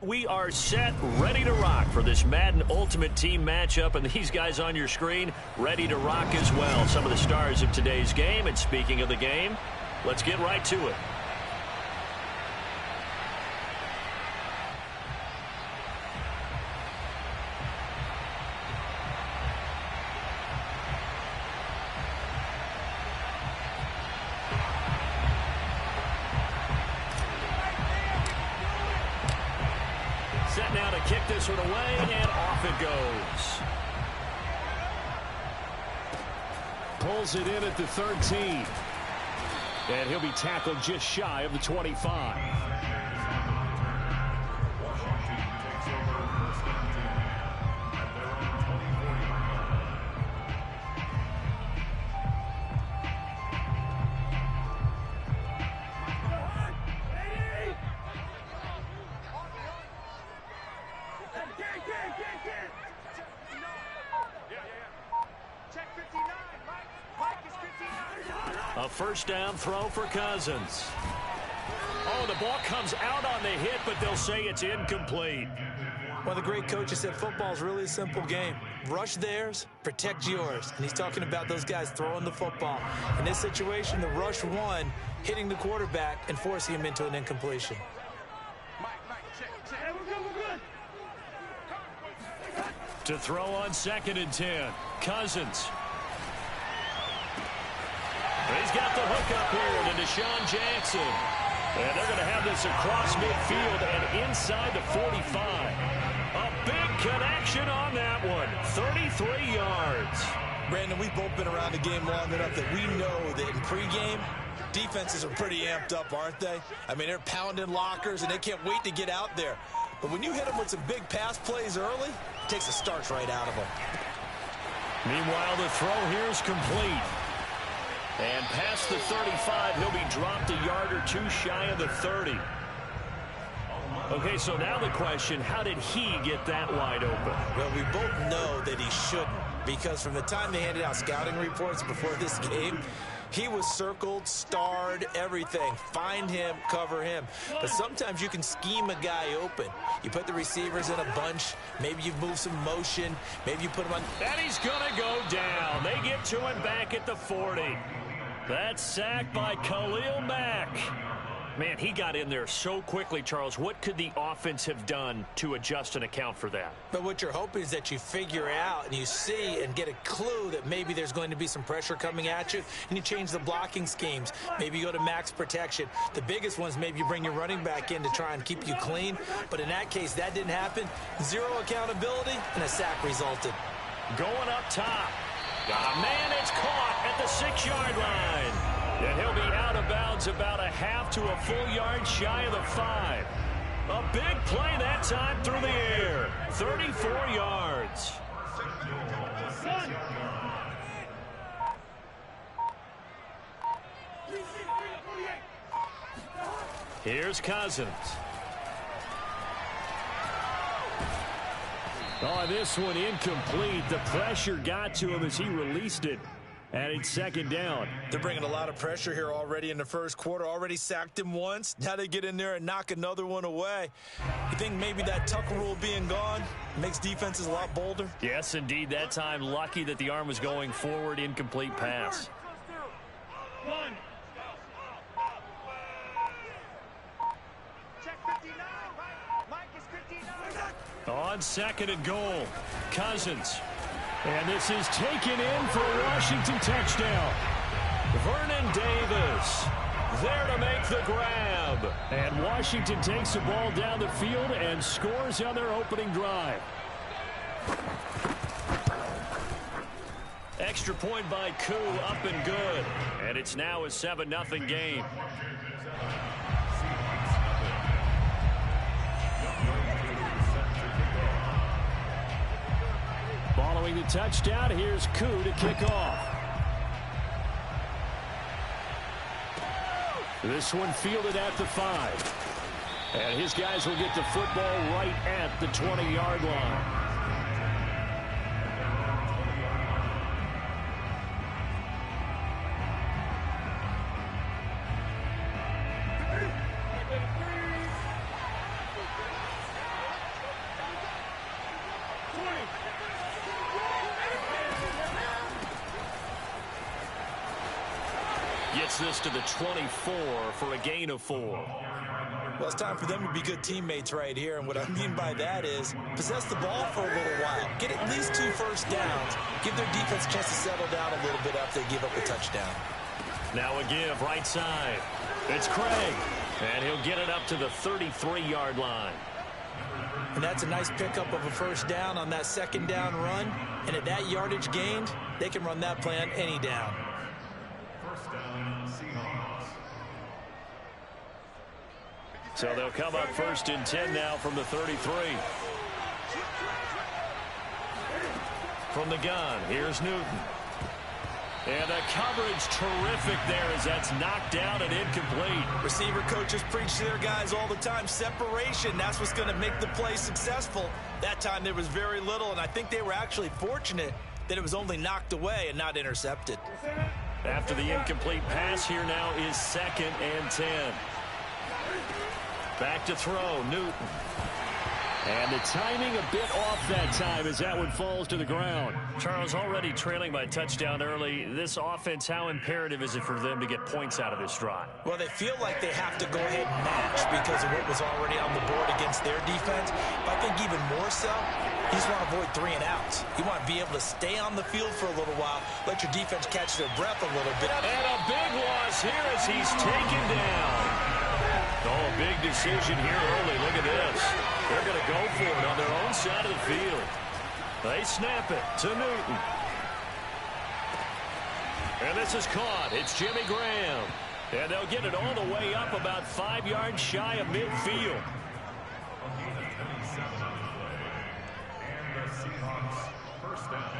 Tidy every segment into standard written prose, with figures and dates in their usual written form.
We are set, ready to rock for this Madden Ultimate Team matchup, and these guys on your screen ready to rock as well. Some of the stars of today's game, and speaking of the game, let's get right to it. Set now to kick this one away, and off it goes. Pulls it in at the 13. And he'll be tackled just shy of the 25. A first down throw for Cousins. Oh, the ball comes out on the hit, but they'll say it's incomplete. One of the great coaches said football is really a simple game. Rush theirs, protect yours. And he's talking about those guys throwing the football. In this situation, the rush one, hitting the quarterback and forcing him into an incompletion. To throw on 2nd and 10, Cousins. He's got the hook up here to Deshaun Jackson. And they're going to have this across midfield and inside the 45. A big connection on that one. 33 yards. Brandon, we've both been around the game long enough that we know that in pregame, defenses are pretty amped up, aren't they? I mean, they're pounding lockers, and they can't wait to get out there. But when you hit them with some big pass plays early, it takes the starch right out of them. Meanwhile, the throw here is complete. And past the 35, he'll be dropped a yard or two shy of the 30. Okay, so now the question, how did he get that wide open? Well, we both know that he shouldn't, because from the time they handed out scouting reports before this game, he was circled, starred, everything. Find him, cover him. But sometimes you can scheme a guy open. You put the receivers in a bunch. Maybe you move some motion. Maybe you put him on. And he's going to go down. They get to him back at the 40. That's sacked by Khalil Mack. Man, he got in there so quickly, Charles. What could the offense have done to adjust and account for that? But what you're hoping is that you figure out and you see and get a clue that maybe there's going to be some pressure coming at you, and you change the blocking schemes. Maybe you go to max protection. The biggest ones, maybe you bring your running back in to try and keep you clean. But in that case, that didn't happen. Zero accountability, and a sack resulted. Going up top. Man, it's caught at the 6-yard line. And he'll be out of bounds about a half to a full yard shy of the 5. A big play that time through the air. 34 yards. Here's Cousins. Oh, this one incomplete. The pressure got to him as he released it. And it's 2nd down. They're bringing a lot of pressure here already in the first quarter. Already sacked him once. Now they get in there and knock another one away. You think maybe that tuck rule being gone makes defenses a lot bolder? Yes, indeed. That time, lucky that the arm was going forward. Incomplete pass. On 2nd and goal, Cousins. And this is taken in for a Washington touchdown. Vernon Davis there to make the grab. And Washington takes the ball down the field and scores on their opening drive. Extra point by Koo, up and good. And it's now a 7-0 game. Following the touchdown, here's Koo to kick off. This one fielded at the 5. And his guys will get the football right at the 20-yard line. gets this to the 24 for a gain of 4. Well, it's time for them to be good teammates right here, and what I mean by that is possess the ball for a little while. Get at least 2 first downs. Give their defense a chance to settle down a little bit after they give up a touchdown. Now a give right side. It's Craig, and he'll get it up to the 33-yard line. And that's a nice pickup of a first down on that second down run, and at that yardage gained, they can run that play on any down. First down, Seahawks. So they'll come up 1st and 10 now from the 33. From the gun, here's Newton. And the coverage terrific there as that's knocked down and incomplete. Receiver coaches preach to their guys all the time. Separation, that's what's going to make the play successful. That time there was very little, and I think they were actually fortunate that it was only knocked away and not intercepted. After the incomplete pass, here now is 2nd and 10. Back to throw, Newton. And the timing a bit off that time as that one falls to the ground. Charles, already trailing by touchdown early. This offense, how imperative is it for them to get points out of this drive? Well, they feel like they have to go ahead and match because of what was already on the board against their defense. But I think even more so, you just want to avoid 3 and outs. You want to be able to stay on the field for a little while, let your defense catch their breath a little bit. And a big loss here as he's taken down. Oh, big decision here early. Look at this. They're going to go for it on their own side of the field. They snap it to Newton. And this is caught. It's Jimmy Graham. And they'll get it all the way up about 5 yards shy of midfield. And the Seahawks first down.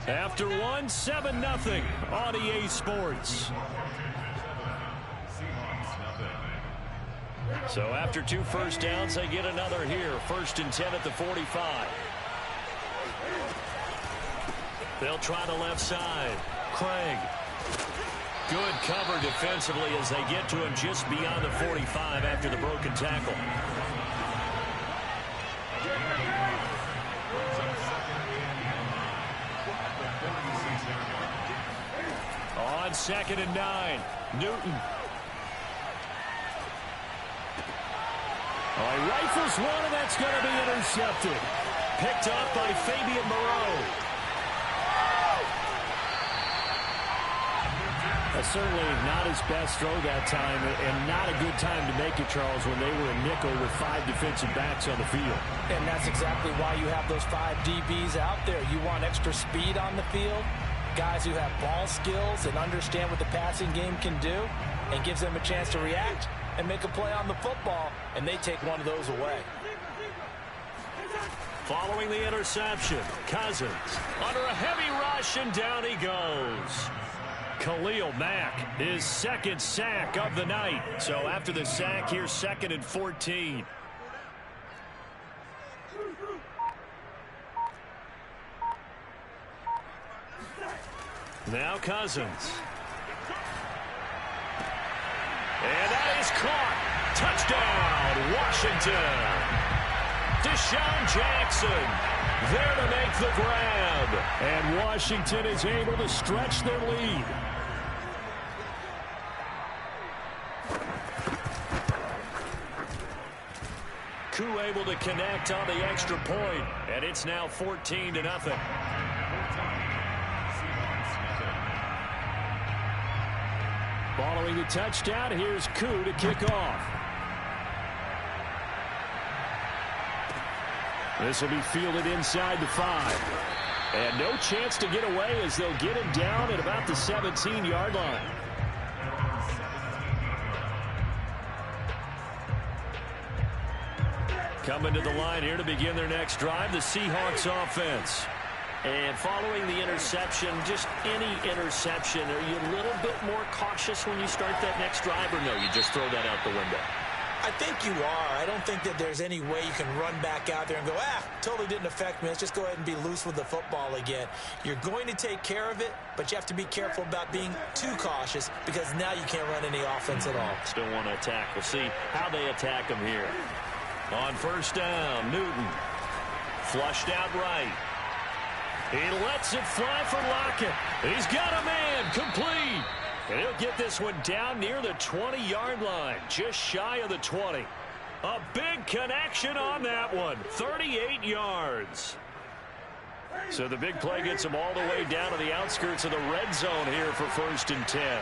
After one, 7-0 on EA Sports. So after 2 first downs, they get another here. 1st and 10 at the 45. They'll try the left side. Craig. Good cover defensively as they get to him just beyond the 45 after the broken tackle. On 2nd and 9, Newton. Oh, he rifles one, and that's going to be intercepted. Picked up by Fabian Moreau. That's certainly not his best throw that time, and not a good time to make it, Charles, when they were a nickel with 5 defensive backs on the field. And that's exactly why you have those 5 DBs out there. You want extra speed on the field, guys who have ball skills and understand what the passing game can do, and gives them a chance to react and make a play on the football, and they take one of those away. Following the interception, Cousins under a heavy rush, and down he goes. Khalil Mack, his 2nd sack of the night. So after the sack, here's 2nd and 14. Now Cousins. And that is caught. Touchdown, Washington. Deshaun Jackson there to make the grab. And Washington is able to stretch their lead. Koo able to connect on the extra point, and it's now 14-0. Following the touchdown, here's Koo to kick off. This will be fielded inside the 5. And no chance to get away as they'll get him down at about the 17-yard line. Coming to the line here to begin their next drive, the Seahawks offense. And following the interception, just any interception, are you a little bit more cautious when you start that next drive, or no, you just throw that out the window? I think you are. I don't think that there's any way you can run back out there and go, totally didn't affect me. Let's just go ahead and be loose with the football again. You're going to take care of it, but you have to be careful about being too cautious because now you can't run any offense at all. Still want to attack. We'll see how they attack them here. On 1st down, Newton. Flushed out right. He lets it fly for Lockett. He's got a man, complete. And he'll get this one down near the 20-yard line, just shy of the 20. A big connection on that one, 38 yards. So the big play gets him all the way down to the outskirts of the red zone here for 1st and 10.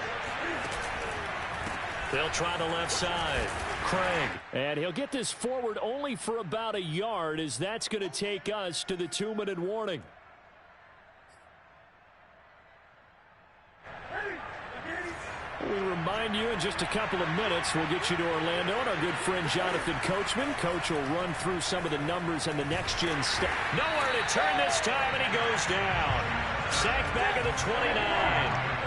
They'll try the left side. Craig. And he'll get this forward only for about a yard, as that's going to take us to the 2-minute warning. We remind you in just a couple of minutes we'll get you to Orlando and our good friend Jonathan Coachman. Coach will run through some of the numbers and the next-gen stuff. Nowhere to turn this time, and he goes down. Sacked back at the 29.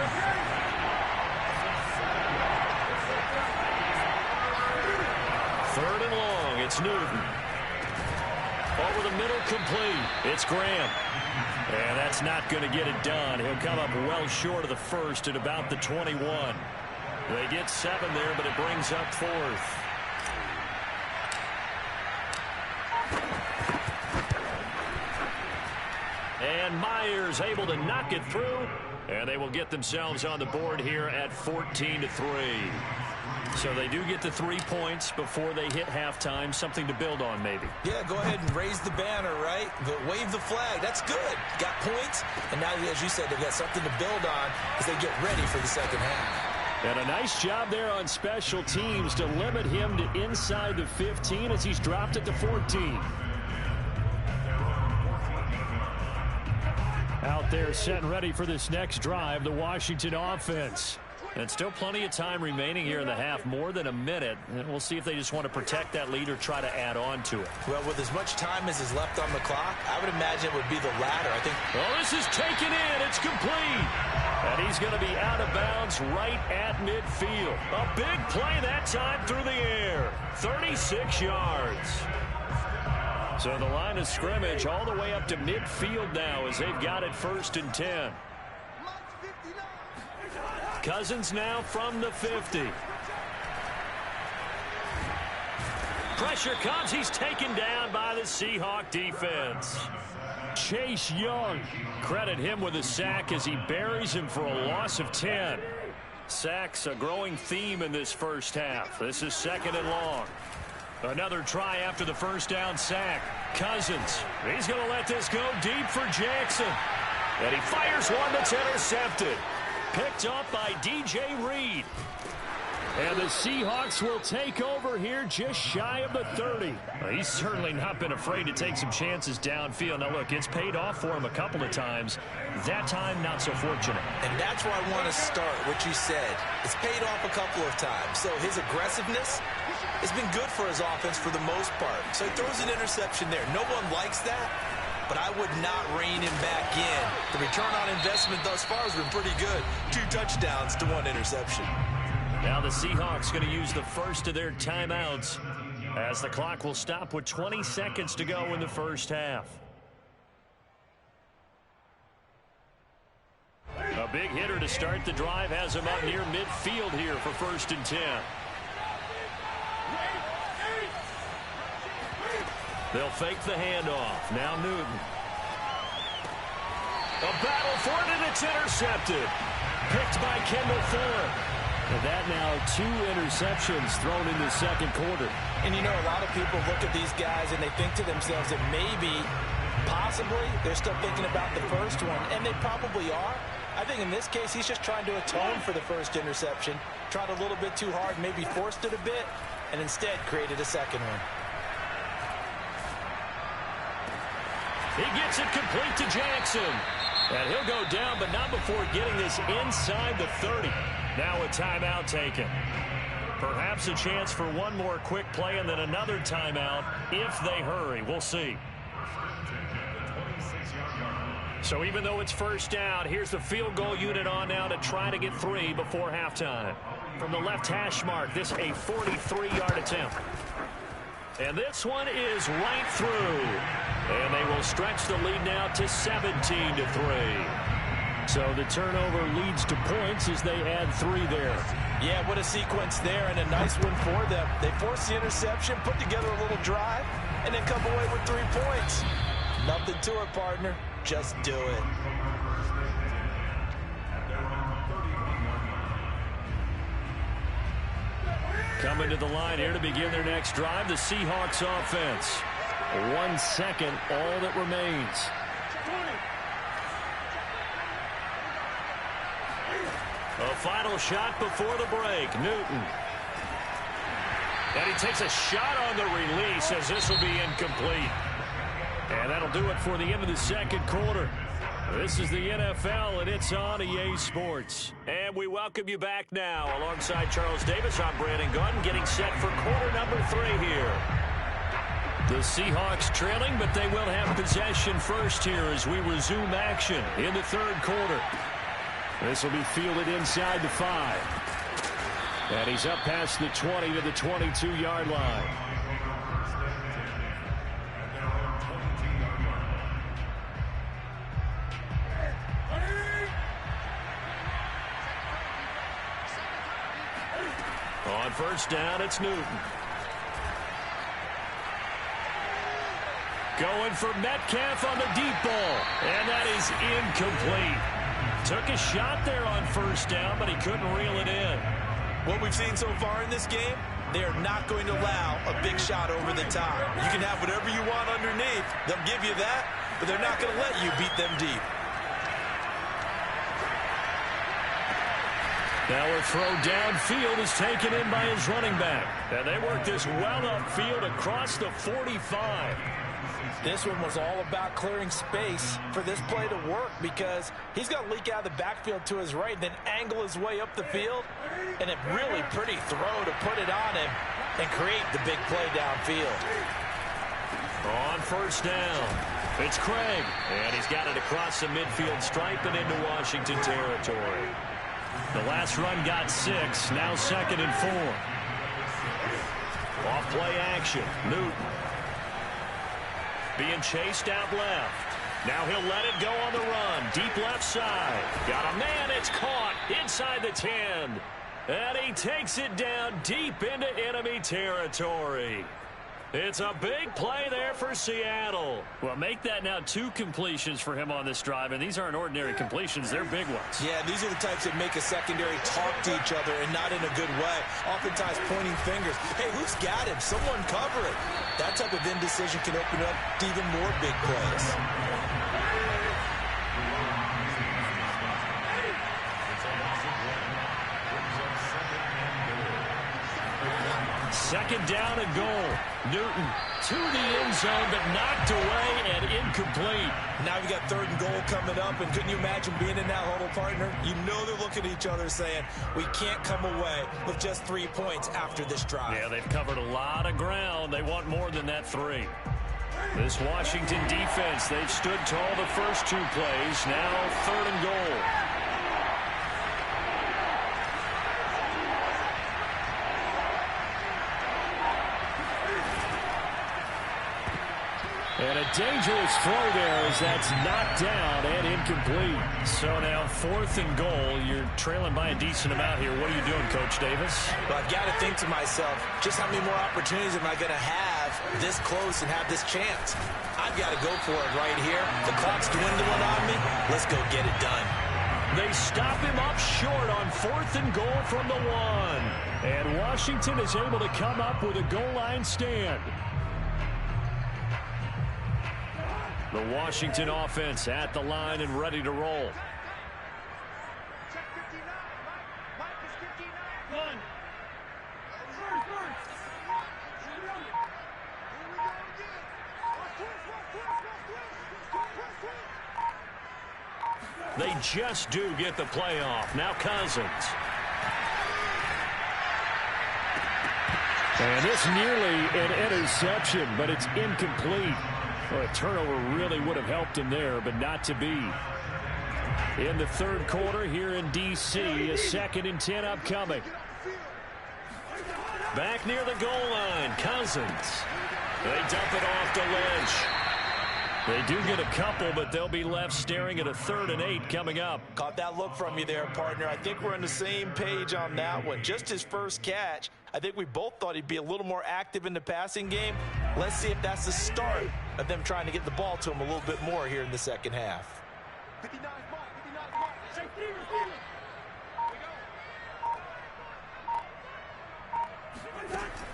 Third and long, it's Newton. Over the middle, complete. It's Graham. And that's not going to get it done. He'll come up well short of the first at about the 21. They get 7 there, but it brings up 4th. And Myers able to knock it through. And they will get themselves on the board here at 14-3. So they do get the 3 points before they hit halftime. Something to build on, maybe. Yeah, go ahead and raise the banner, right? But wave the flag. That's good. Got points. And now, as you said, they've got something to build on as they get ready for the second half. And a nice job there on special teams to limit him to inside the 15 as he's dropped it to 14. Out there set and ready for this next drive, the Washington offense. And still plenty of time remaining here in the half, more than a minute. And we'll see if they just want to protect that lead or try to add on to it. Well, with as much time as is left on the clock, I would imagine it would be the latter. I think. Well, this is taken in. It's complete. And he's going to be out of bounds right at midfield. A big play that time through the air. 36 yards. So the line of scrimmage all the way up to midfield now as they've got it 1st and 10. Cousins now from the 50. Pressure comes. He's taken down by the Seahawk defense. Chase Young. Credit him with a sack as he buries him for a loss of 10. Sacks a growing theme in this first half. This is 2nd and long. Another try after the first down sack. Cousins. He's going to let this go deep for Jackson. And he fires one that's intercepted. Picked up by DJ Reed. And the Seahawks will take over here just shy of the 30. Well, he's certainly not been afraid to take some chances downfield. Now, look, it's paid off for him a couple of times. That time, not so fortunate. And that's where I want to start, what you said. It's paid off a couple of times. So his aggressiveness has been good for his offense for the most part. So he throws an interception there. No one likes that. But I would not rein him back in. The return on investment thus far has been pretty good. 2 touchdowns to 1 interception. Now the Seahawks going to use the first of their timeouts as the clock will stop with 20 seconds to go in the first half. A big hitter to start the drive has him up near midfield here for 1st and 10. They'll fake the handoff. Now Newton. A battle for it, and it's intercepted. Picked by Kendall Fuller. And that now 2 interceptions thrown in the second quarter. And you know, a lot of people look at these guys and they think to themselves that maybe, possibly, they're still thinking about the first one. And they probably are. I think in this case, he's just trying to atone for the first interception. Tried a little bit too hard, maybe forced it a bit, and instead created a second one. He gets it complete to Jackson. And he'll go down, but not before getting this inside the 30. Now a timeout taken. Perhaps a chance for one more quick play and then another timeout if they hurry. We'll see. So even though it's first down, here's the field goal unit on now to try to get 3 before halftime. From the left hash mark, this a 43-yard attempt. And this one is right through. And they will stretch the lead now to 17-3. So the turnover leads to points as they add 3 there. Yeah, what a sequence there, and a nice one for them. They force the interception, put together a little drive, and then come away with 3 points. Nothing to it, partner. Just do it. Coming to the line here to begin their next drive, the Seahawks offense. 1 second, all that remains. A final shot before the break. Newton. And he takes a shot on the release as this will be incomplete. And that'll do it for the end of the second quarter. This is the NFL, and it's on EA Sports. And we welcome you back now. Alongside Charles Davis, I'm Brandon Gunn, getting set for quarter number 3 here. The Seahawks trailing, but they will have possession first here as we resume action in the third quarter. This will be fielded inside the 5. And he's up past the 20 to the 22-yard line. On first down, it's Newton. Going for Metcalf on the deep ball. And that is incomplete. Took a shot there on first down, but he couldn't reel it in. What we've seen so far in this game, they are not going to allow a big shot over the top. You can have whatever you want underneath. They'll give you that, but they're not going to let you beat them deep. Now a throw downfield is taken in by his running back. And they work this well upfield across the 45. This one was all about clearing space for this play to work because he's going to leak out of the backfield to his right, then angle his way up the field, and a really pretty throw to put it on him and create the big play downfield. On first down, it's Craig, and he's got it across the midfield stripe and into Washington territory. The last run got 6, now 2nd and 4. Off play action, Newton. Being chased out left. Now he'll let it go on the run. Deep left side. Got a man. It's caught inside the 10. And he takes it down deep into enemy territory. It's a big play there for Seattle. Well, make that now 2 completions for him on this drive, and these aren't ordinary completions. They're big ones. Yeah, these are the types that make a secondary talk to each other and not in a good way. Oftentimes pointing fingers. Hey, who's got him? Someone cover it. That type of indecision can open up to even more big plays. Second down and goal. Newton to the end zone, but knocked away and incomplete. Now we got 3rd and goal coming up, and couldn't you imagine being in that huddle, partner? You know they're looking at each other saying, we can't come away with just 3 points after this drive. Yeah, they've covered a lot of ground. They want more than that 3. This Washington defense, they've stood tall the first 2 plays. Now 3rd and goal. And a dangerous throw there as that's knocked down and incomplete. So now 4th and goal. You're trailing by a decent amount here. What are you doing, Coach Davis? Well, I've got to think to myself, just how many more opportunities am I going to have this close and have this chance? I've got to go for it right here. The clock's dwindling on me. Let's go get it done. They stop him up short on 4th and goal from the 1. And Washington is able to come up with a goal line stand. The Washington offense at the line and ready to roll. They just do get the playoff. Now Cousins. And this nearly an interception, but it's incomplete. Well, a turnover really would have helped him there, but not to be. In the third quarter here in D.C., a 2nd and 10 upcoming. Back near the goal line, Cousins. They dump it off the ledge. They do get a couple, but they'll be left staring at a 3rd and 8 coming up. Caught that look from you there, partner. I think we're on the same page on that one. Just his first catch. I think we both thought he'd be a little more active in the passing game. Let's see if that's the start of them trying to get the ball to him a little bit more here in the second half.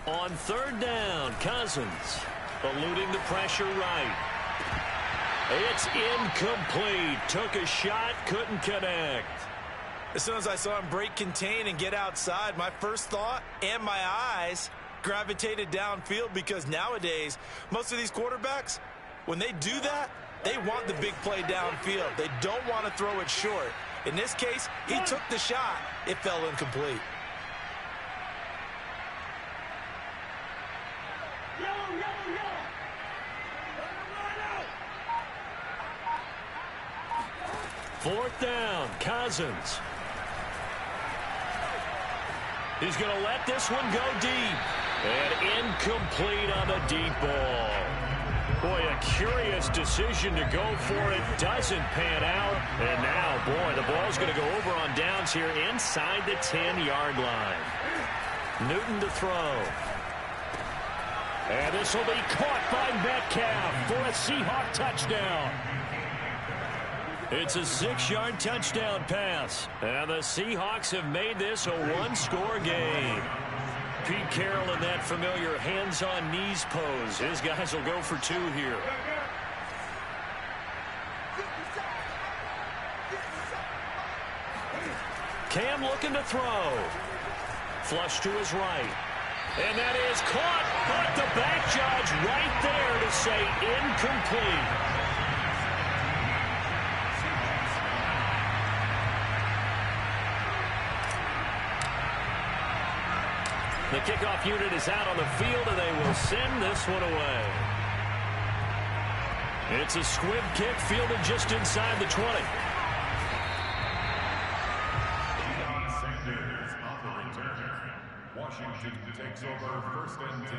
On 3rd down, Cousins eluding the pressure right. It's incomplete. Took a shot, couldn't connect. As soon as I saw him break contain and get outside, my first thought and my eyes gravitated downfield, because nowadays, most of these quarterbacks, when they do that, they want the big play downfield. They don't want to throw it short. In this case, he took the shot. It fell incomplete. Fourth down, Cousins. He's going to let this one go deep. And incomplete on the deep ball. Boy, a curious decision to go for it. Doesn't pan out. And now, boy, the ball's going to go over on downs here inside the 10-yard line. Newton to throw. And this will be caught by Metcalf for a Seahawk touchdown. It's a 6-yard touchdown pass. And the Seahawks have made this a one-score game. Pete Carroll in that familiar hands-on-knees pose. His guys will go for 2 here. Cam looking to throw. Flush to his right. And that is caught. But the back judge right there to say incomplete. The kickoff unit is out on the field, and they will send this one away. It's a squib kick fielded just inside the 20. Sanders on the return. Washington takes over 1st and 10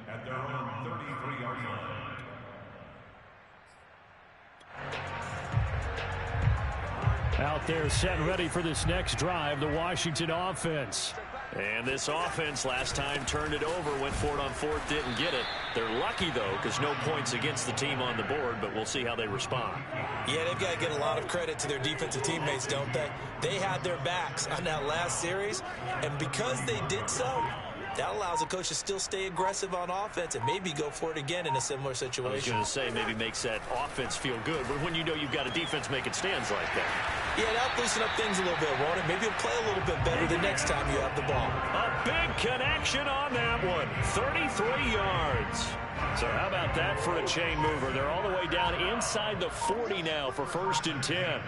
at their own 33-yard line. Out there set and ready for this next drive, the Washington offense. And this offense last time turned it over, went for it on 4th, didn't get it. They're lucky, though, because no points against the team on the board, but we'll see how they respond. Yeah, they've got to get a lot of credit to their defensive teammates, don't they? They had their backs on that last series, and because they did so, that allows the coach to still stay aggressive on offense and maybe go for it again in a similar situation. I was going to say maybe makes that offense feel good, but when you know you've got a defense making stands like that. Yeah, that'll loosen up things a little bit, won't it? Maybe you'll play a little bit better the next time you have the ball. A big connection on that one. 33 yards. So how about that for a chain mover? They're all the way down inside the 40 now for 1st and 10.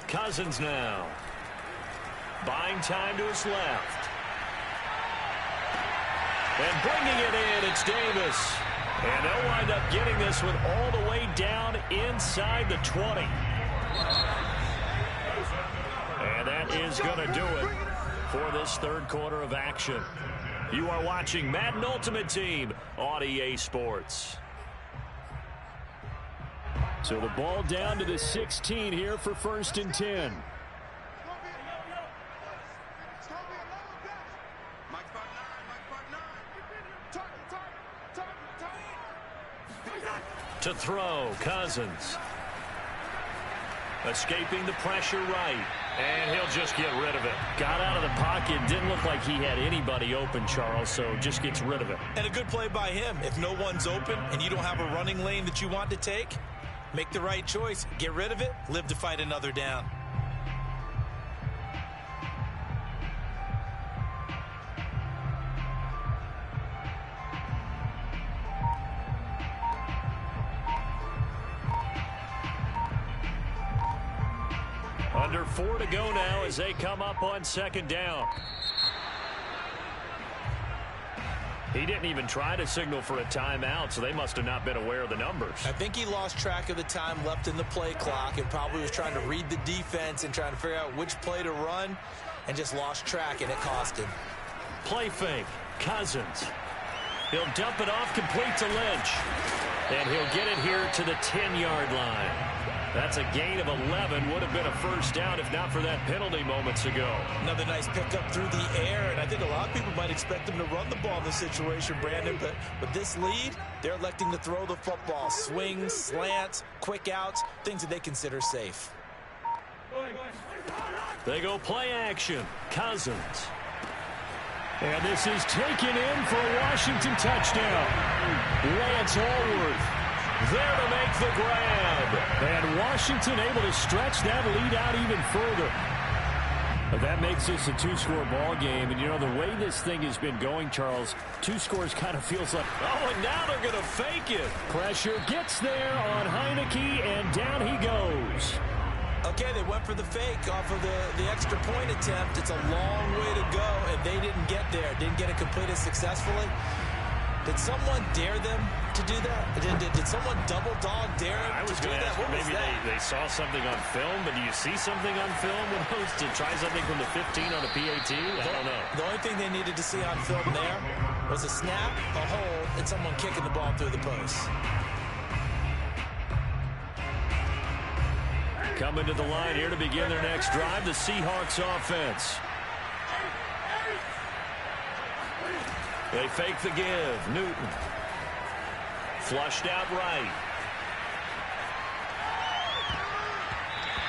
Cousins now. Buying time to his left. And bringing it in, it's Davis. And they'll wind up getting this one all the way down inside the 20. And that is going to do it for this 3rd quarter of action. You are watching Madden Ultimate Team on EA Sports. So the ball down to the 16 here for 1st and 10. To throw, Cousins. Escaping the pressure right. And he'll just get rid of it. Got out of the pocket. Didn't look like he had anybody open, Charles, so just gets rid of it. And a good play by him. If no one's open and you don't have a running lane that you want to take, make the right choice. Get rid of it. Live to fight another down. Under 4 to go now as they come up on 2nd down. He didn't even try to signal for a timeout, so they must have not been aware of the numbers. I think he lost track of the time left in the play clock and probably was trying to read the defense and trying to figure out which play to run and just lost track, and it cost him. Play fake. Cousins. He'll dump it off complete to Lynch. And he'll get it here to the 10-yard line. That's a gain of 11. Would have been a first down if not for that penalty moments ago. Another nice pickup through the air, and I think a lot of people might expect them to run the ball in this situation, Brandon, but with this lead, they're electing to throw the football. Swings, slants, quick outs, things that they consider safe. They go play action. Cousins. And this is taken in for a Washington touchdown. Lance Allworth there to make the grab. And Washington able to stretch that lead out even further. But that makes this a two-score ball game. And, you know, the way this thing has been going, Charles, 2 scores kind of feels like, oh, and now they're going to fake it. Pressure gets there on Heineke, and down he goes. Okay, they went for the fake off of the extra point attempt. It's a long way to go, and they didn't get there. Didn't get it completed successfully. Did someone dare them to do that? Did someone double dog dare them I was to do going to that? ask, What was maybe that? they saw something on film, but do you see something on film when it was to try something from the 15 on a PAT? I don't know. The only thing they needed to see on film there was a snap, a hold, and someone kicking the ball through the post. Coming to the line here to begin their next drive, the Seahawks offense. They fake the give. Newton. Flushed out right.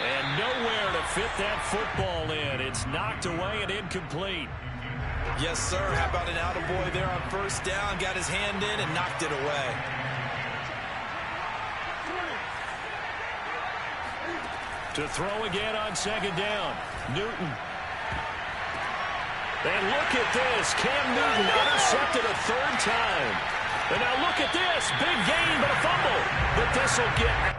And nowhere to fit that football in. It's knocked away and incomplete. Yes, sir. How about an attaboy there on first down? Got his hand in and knocked it away. To throw again on second down. Newton. And look at this. Cam Newton intercepted a 3rd time. And now look at this. Big gain, but a fumble. But this will get...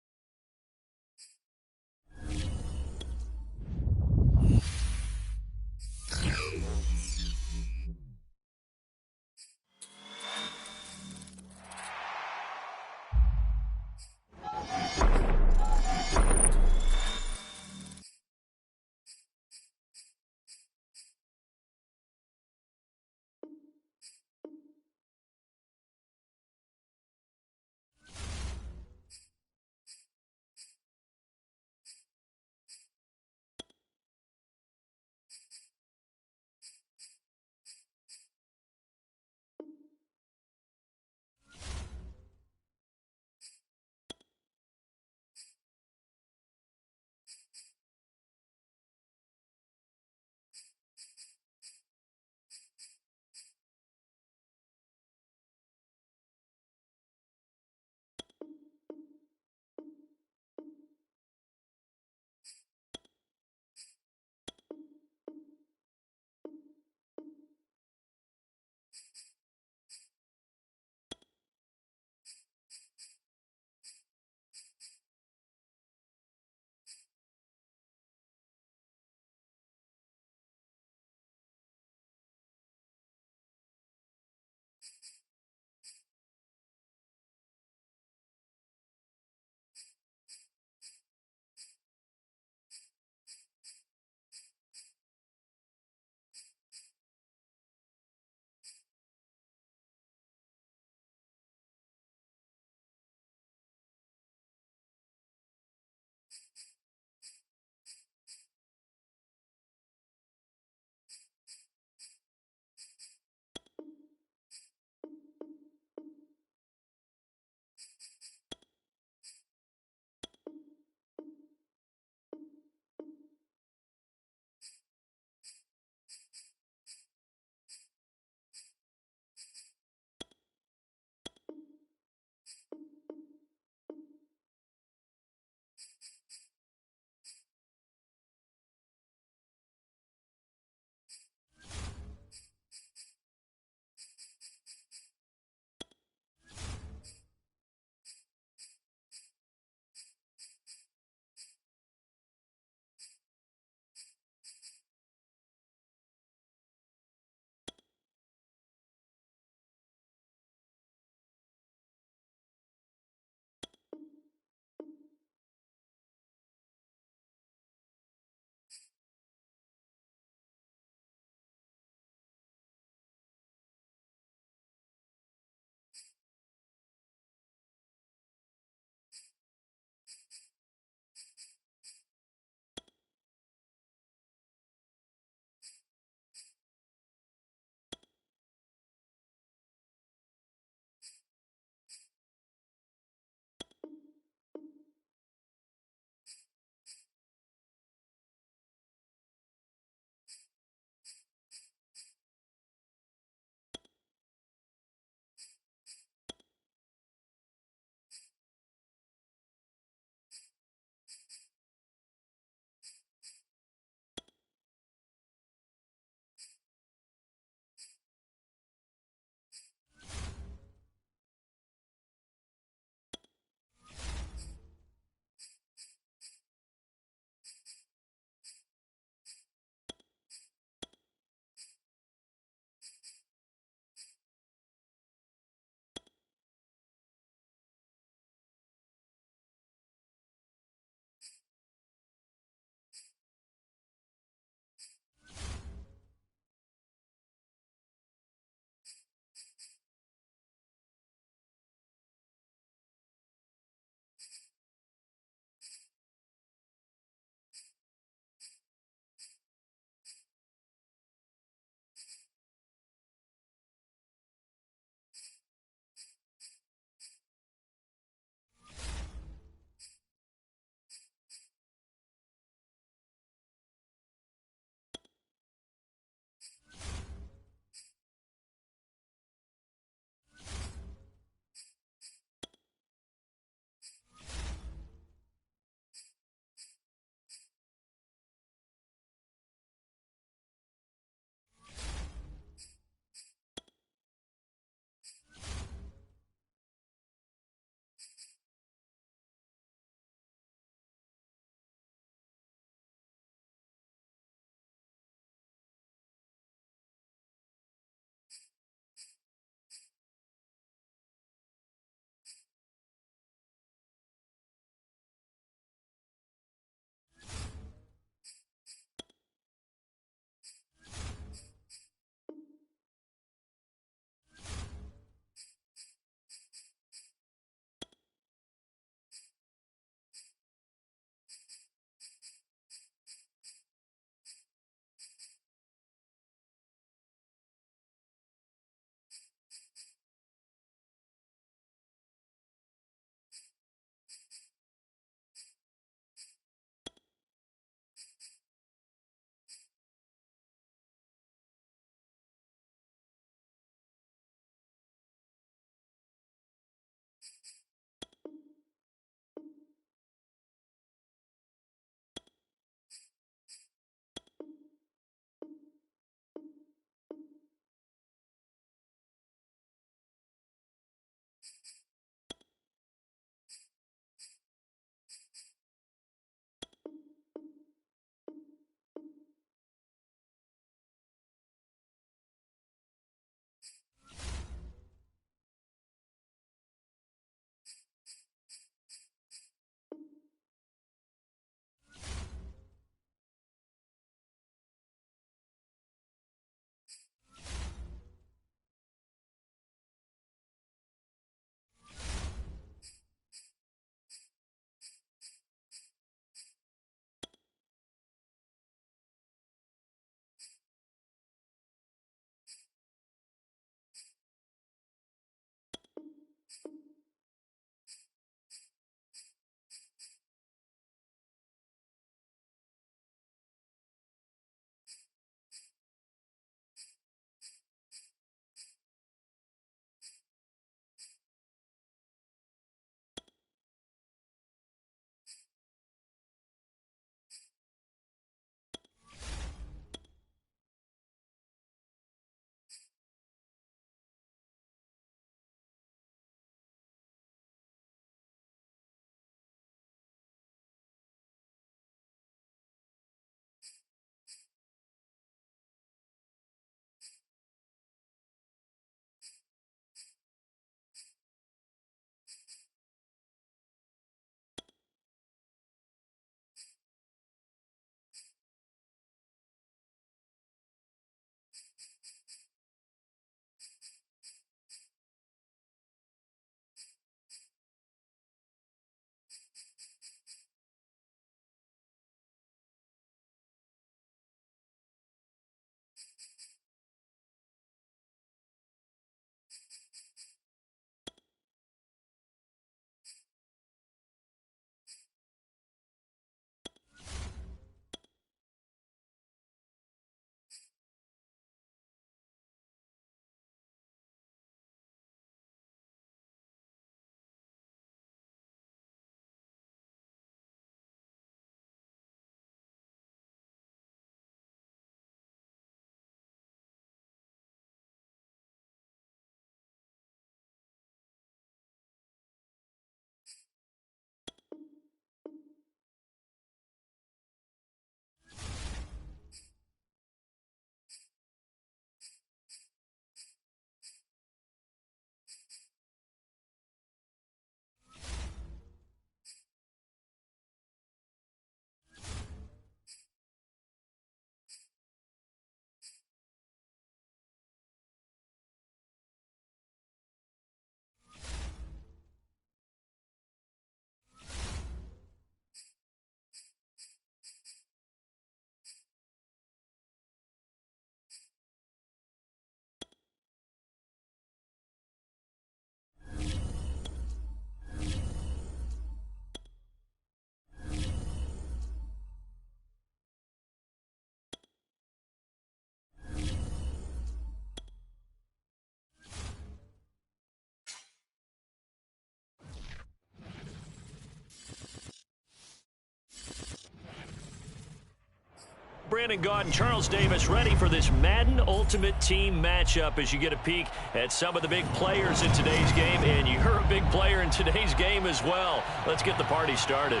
Brandon Gaudin, Charles Davis ready for this Madden Ultimate Team matchup as you get a peek at some of the big players in today's game. And you're a big player in today's game as well. Let's get the party started.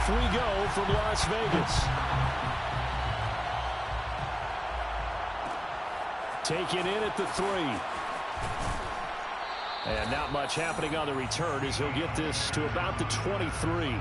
We go from Las Vegas. Taken in at the 3. And not much happening on the return as he'll get this to about the 23.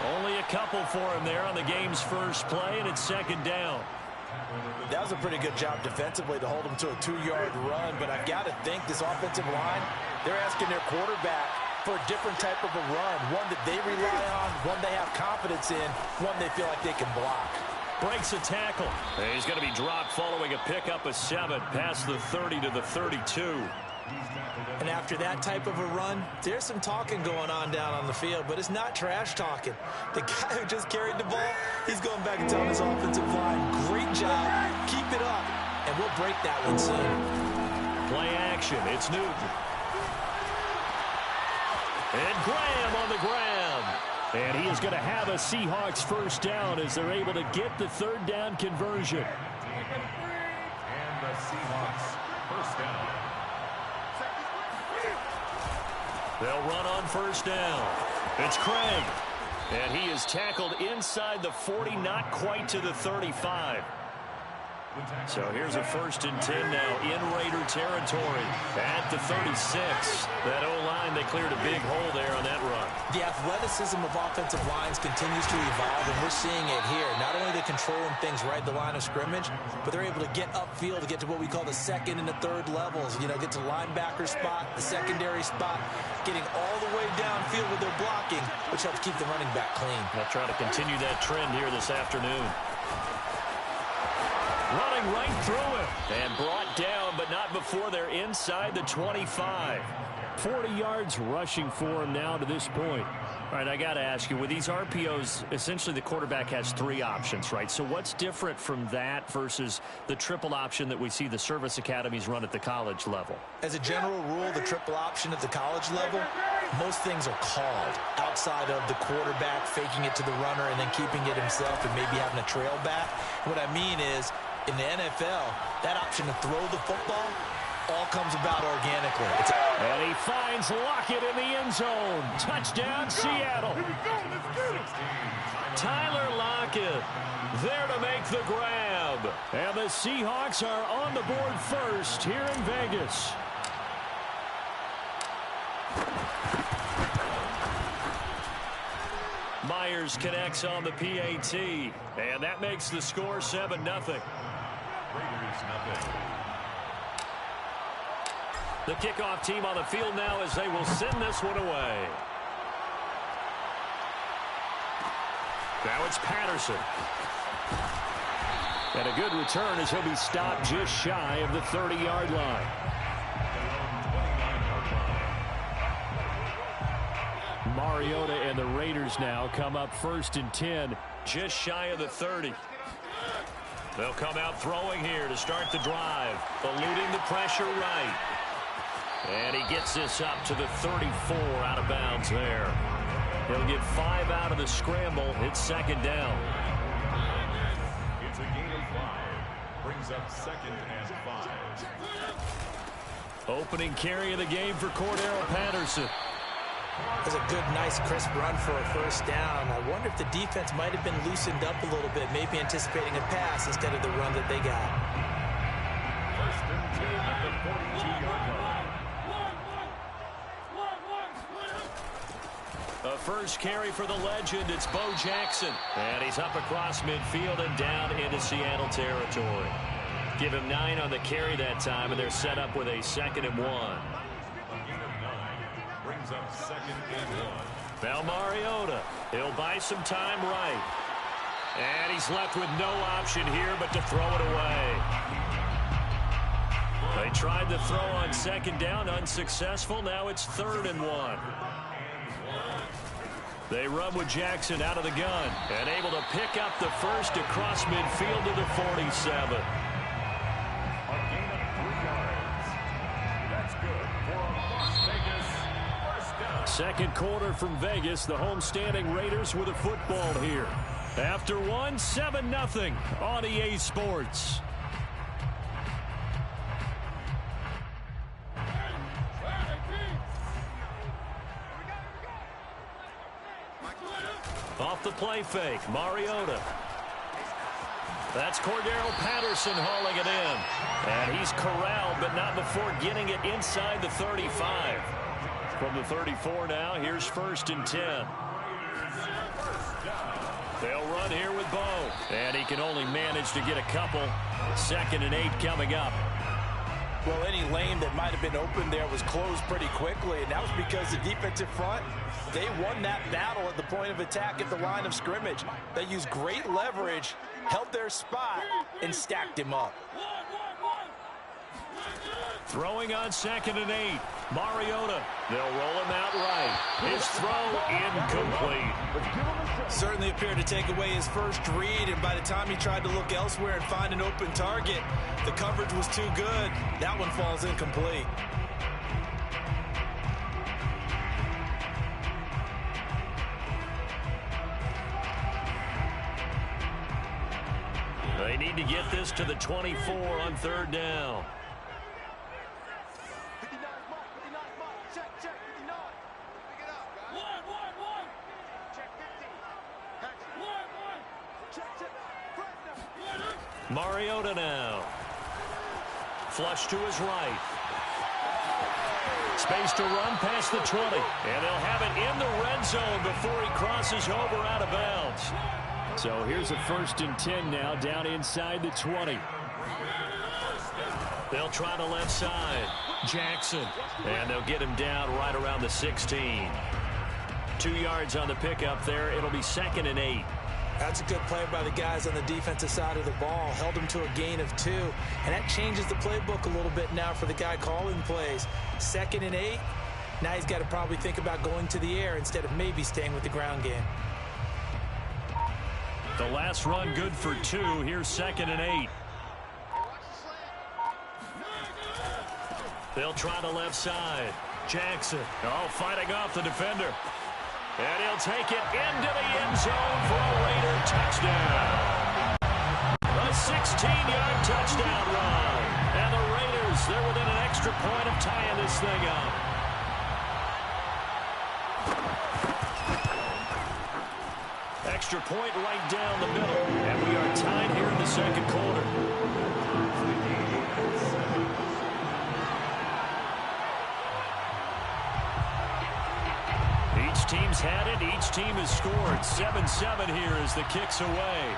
Only a couple for him there on the game's first play, and it's second down. That was a pretty good job defensively to hold him to a 2-yard run, but I've got to think this offensive line, they're asking their quarterback for a different type of a run, one that they rely on, one they have confidence in, one they feel like they can block. Breaks a tackle. He's going to be dropped following a pickup of 7 past the 30 to the 32. And after that type of a run, there's some talking going on down on the field, but it's not trash talking. The guy who just carried the ball, he's going back and telling his offensive line, great job, keep it up, and we'll break that one soon. Play action, it's Newton. And Graham on the ground. And he is going to have a Seahawks first down as they're able to get the third down conversion. And the Seahawks first down. They'll run on first down. It's Craig. And he is tackled inside the 40, not quite to the 35. So here's a 1st and 10 now in Raider territory at the 36. That O-line, they cleared a big hole there on that run. The athleticism of offensive lines continues to evolve, and we're seeing it here. Not only are they controlling things right at the line of scrimmage, but they're able to get upfield to get to what we call the 2nd and the 3rd levels. You know, get to the linebacker spot, the secondary spot, getting all the way downfield with their blocking, which helps keep the running back clean. They'll try to continue that trend here this afternoon. Running right through him and brought down, but not before they're inside the 25. 40 yards rushing for him now to this point. All right, I got to ask you, with these RPOs, essentially the quarterback has 3 options, right? So what's different from that versus the triple option that we see the service academies run at the college level? As a general rule, the triple option at the college level, most things are called outside of the quarterback faking it to the runner and then keeping it himself and maybe having a trail back. What I mean is, in the NFL, that option to throw the football all comes about organically. And he finds Lockett in the end zone. Touchdown, Seattle. Tyler Lockett there to make the grab. And the Seahawks are on the board first here in Vegas. Myers connects on the PAT, and that makes the score 7-0. Raiders nothing. The kickoff team on the field now as they will send this one away. Now it's Patterson. And a good return as he'll be stopped just shy of the 30-yard line. Mariota and the Raiders now come up 1st and 10. Just shy of the 30. They'll come out throwing here to start the drive. Eluding the pressure right. And he gets this up to the 34 out of bounds there. He'll get 5 out of the scramble. It's 2nd down. It's a gain of 5. Brings up 2nd and 5. Opening carry of the game for Cordero Patterson. That's a good, nice, crisp run for a first down. I wonder if the defense might have been loosened up a little bit, maybe anticipating a pass instead of the run that they got. 2-yard line. A first carry for the legend. It's Bo Jackson. And he's up across midfield and down into Seattle territory. Give him 9 on the carry that time, and they're set up with a 2nd and 1. A gain of 9 brings up 2nd and 1. Now Mariota, he'll buy some time right. And he's left with no option here but to throw it away. They tried to throw on 2nd down, unsuccessful. Now it's 3rd and 1. They run with Jackson out of the gun and able to pick up the first across midfield to the 47. A gain of 3 yards. That's good for a Las Vegas first down. Second quarter from Vegas. The homestanding Raiders with a football here. After one, 7-0 on EA Sports. Off the play fake, Mariota. That's Cordero Patterson hauling it in. And he's corralled, but not before getting it inside the 35. From the 34 now, here's 1st and 10. They'll run here with Bo. And he can only manage to get a couple. 2nd and 8 coming up. Well, any lane that might have been open there was closed pretty quickly, and that was because the defensive front, they won that battle at the point of attack at the line of scrimmage. They used great leverage, held their spot, and stacked him up. Throwing on 2nd and 8. Mariota. They'll roll him out right. His throw incomplete. Certainly appeared to take away his first read, and by the time he tried to look elsewhere and find an open target, the coverage was too good. That one falls incomplete. They need to get this to the 24 on 3rd down. Mariota now. Flush to his right. Space to run past the 20. And they'll have it in the red zone before he crosses over out of bounds. So here's a 1st and 10 now, down inside the 20. They'll try the left side. Jackson. And they'll get him down right around the 16. 2 yards on the pickup there. It'll be 2nd and 8. That's a good play by the guys on the defensive side of the ball. Held him to a gain of 2. And that changes the playbook a little bit now for the guy calling plays. 2nd and 8. Now he's got to probably think about going to the air instead of maybe staying with the ground game. The last run good for 2. Here's 2nd and 8. They'll try the left side. Jackson. Oh, fighting off the defender. And he'll take it into the end zone for a Raider touchdown. A 16-yard touchdown run. And the Raiders, they're within an extra point of tying this thing up. Extra point right down the middle. And we are tied here in the 2nd quarter. Each team's had it. Each team has scored. 7-7 here as the kick's away.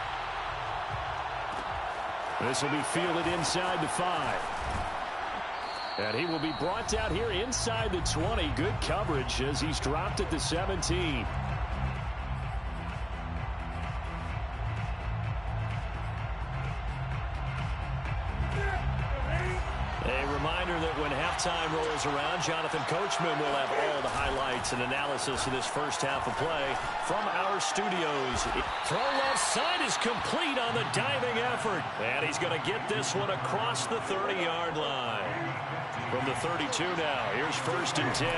This will be fielded inside the 5. And he will be brought down here inside the 20. Good coverage as he's dropped at the 17. That when halftime rolls around, Jonathan Coachman will have all the highlights and analysis of this first half of play from our studios. Throw left side is complete on the diving effort. And he's going to get this one across the 30-yard line. From the 32 now, here's 1st and 10.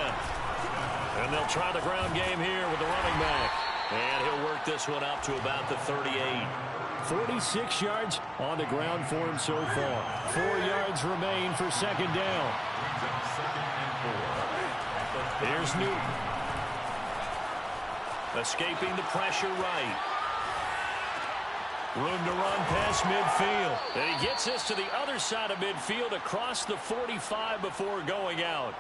And they'll try the ground game here with the running back. And he'll work this one up to about the 38. 46 yards on the ground for him so far. 4 yards remain for 2nd down. Here's Newton. Escaping the pressure right. Room to run past midfield. And he gets this to the other side of midfield across the 45 before going out.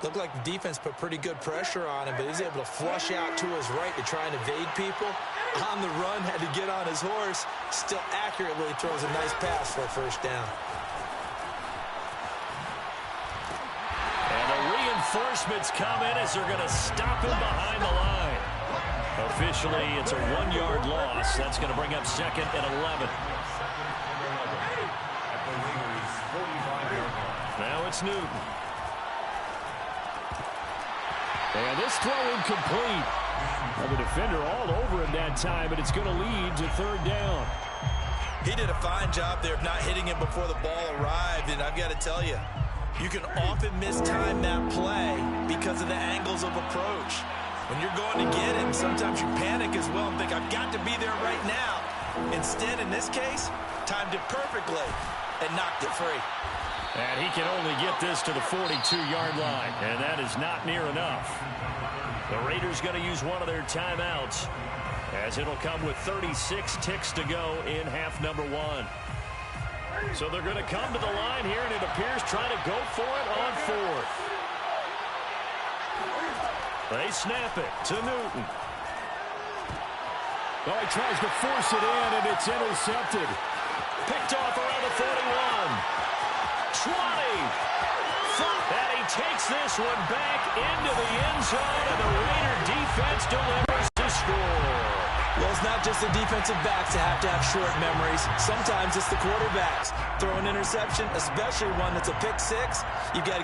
Looked like the defense put pretty good pressure on him, but he's able to flush out to his right to try and evade people. On the run, had to get on his horse. Still accurately throws a nice pass for a first down. And the reinforcements come in as they're going to stop him behind the line. Officially, it's a 1-yard loss. That's going to bring up second and 11. Now it's Newton. And this throw incomplete. Now the defender all over him that time, but it's going to lead to third down. He did a fine job there of not hitting him before the ball arrived, and I've got to tell you, you can often mistime that play because of the angles of approach. When you're going to get him, sometimes you panic as well and think, I've got to be there right now. Instead, in this case, timed it perfectly and knocked it free. And he can only get this to the 42-yard line, and that is not near enough. The Raiders going to use one of their timeouts, as it'll come with 36 ticks to go in half number 1. So they're going to come to the line here, and it appears trying to go for it on fourth. They snap it to Newton. Well, he tries to force it in, and it's intercepted. Picked off around the 41. 20. And he takes this one back into the end zone, and the Raider defense delivers to score. Well, it's not just the defensive backs that have to have short memories. Sometimes it's the quarterbacks. Throw an interception, especially one that's a pick six, you've got to